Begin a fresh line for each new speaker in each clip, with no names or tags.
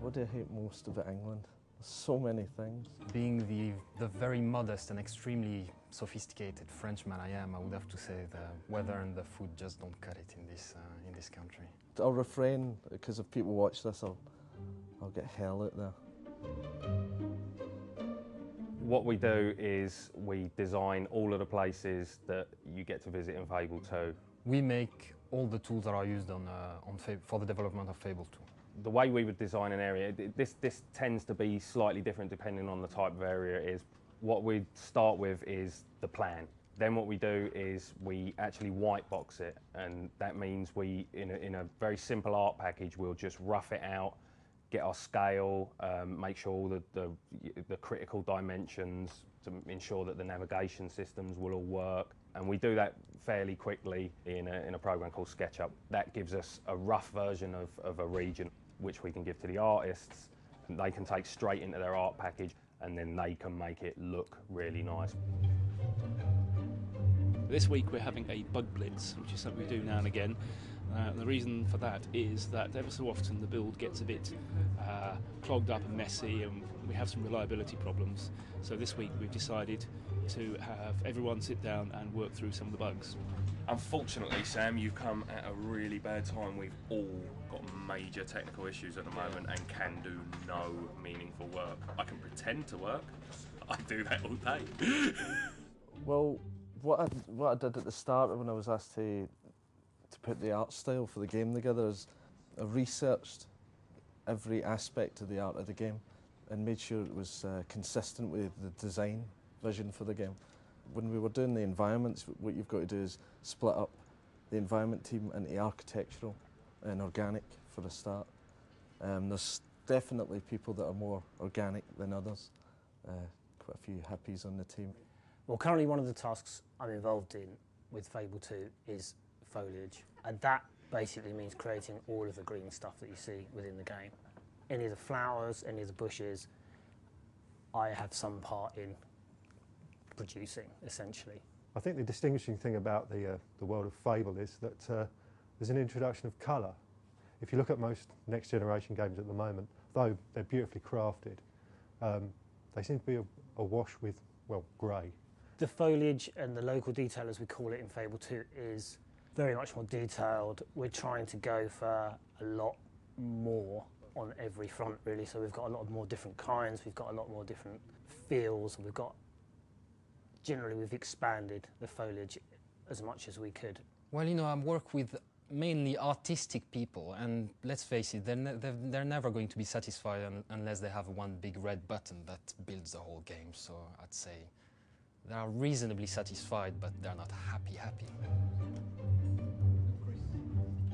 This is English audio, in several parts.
What do I hate most about England? There's so many things.
Being the very modest and extremely sophisticated Frenchman I am, I would have to say the weather and the food just don't cut it in this country.
I'll refrain, because if people watch this, I'll get hell out there.
What we do is we design all of the places that you get to visit in Fable 2.
We make all the tools that are used for the development of Fable 2.
The way we would design an area, this tends to be slightly different depending on the type of area it is. What we start with is the plan. Then what we do is we actually white box it, and that means we, in a very simple art package, we'll just rough it out, get our scale, make sure all the critical dimensions to ensure that the navigation systems will all work. And we do that fairly quickly in a program called SketchUp. That gives us a rough version of a region, which we can give to the artists. And they can take straight into their art package, and then they can make it look really nice.
This week we're having a bug blitz, which is something we do now and again. The reason for that is that ever so often the build gets a bit clogged up and messy, and we have some reliability problems. So this week we've decided to have everyone sit down and work through some of the bugs.
Unfortunately, Sam, you've come at a really bad time. We've all got major technical issues at the moment and can do no meaningful work. I can pretend to work. I do that all day.
Well, what I did at the start when I was asked to put the art style for the game together is I researched every aspect of the art of the game and made sure it was consistent with the design vision for the game. When we were doing the environments, what you've got to do is split up the environment team into architectural and organic for a start. There's definitely people that are more organic than others. Quite a few hippies on the team.
Well, currently one of the tasks I'm involved in with Fable 2 is foliage, and that basically means creating all of the green stuff that you see within the game. Any of the flowers, any of the bushes, I have some part in producing, essentially.
I think the distinguishing thing about the world of Fable is that there's an introduction of colour. If you look at most next generation games at the moment, though they're beautifully crafted, they seem to be awash with, well, grey.
The foliage and the local detail, as we call it in Fable 2, is very much more detailed. We're trying to go for a lot more on every front, really. So we've got a lot more different kinds, we've got a lot more different feels, generally we've expanded the foliage as much as we could.
Well, you know, I work with mainly artistic people, and let's face it, they're never going to be satisfied unless they have one big red button that builds the whole game. So I'd say they are reasonably satisfied, but they're not happy.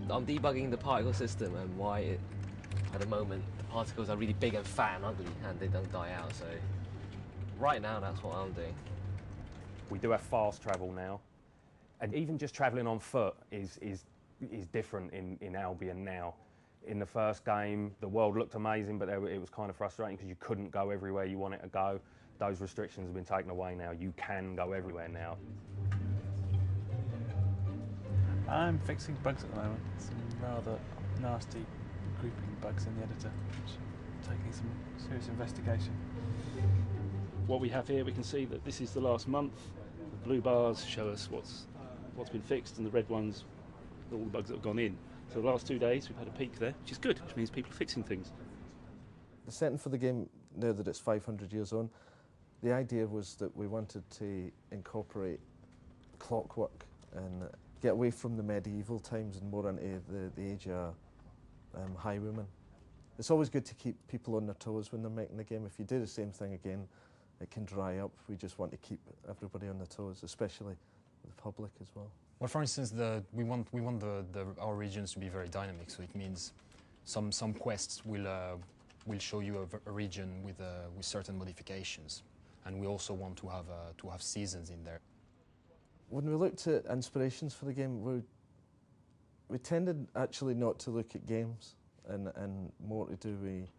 I'm debugging the particle system and why at the moment the particles are really big and fat and ugly and they don't die out. So right now that's what I'm doing.
We do have fast travel now, and even just travelling on foot is different in Albion now. In the first game, the world looked amazing, but it was kind of frustrating because you couldn't go everywhere you wanted to go. Those restrictions have been taken away now. You can go everywhere now.
I'm fixing bugs at the moment. Some rather nasty grouping bugs in the editor, which are taking some serious investigation.
What we have here, we can see that this is the last month. The blue bars show us what's been fixed, and the red ones, all the bugs that have gone in. So the last 2 days we've had a peak there, which is good, which means people are fixing things.
The setting for the game, now that it's 500 years on, the idea was that we wanted to incorporate clockwork and get away from the medieval times and more into the age of highwaymen. It's always good to keep people on their toes when they're making the game. If you do the same thing again, it can dry up. We just want to keep everybody on their toes, especially the public as well.
Well, for instance, we want our regions to be very dynamic. So it means some quests will show you a region with certain modifications, and we also want to have seasons in there.
When we looked at inspirations for the game, we tended actually not to look at games and more to do with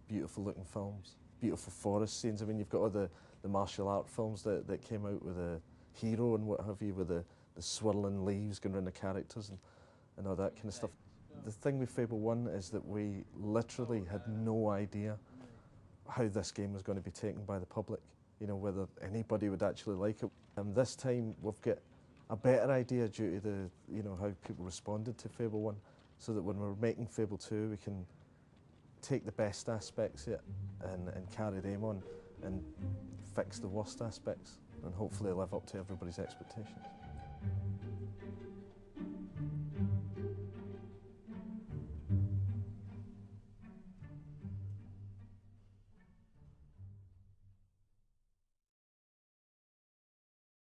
beautiful looking films, beautiful forest scenes. I mean, you've got all the martial art films that came out with a hero and what have you, with the swirling leaves going around the characters and all that kind of stuff. the thing with Fable 1 is that we literally had no idea how this game was going to be taken by the public, you know, whether anybody would actually like it. And this time we've got a better idea due to the, you know, how people responded to Fable 1, so that when we're making Fable 2 we can take the best aspects of it and carry them on and fix the worst aspects and hopefully live up to everybody's expectations.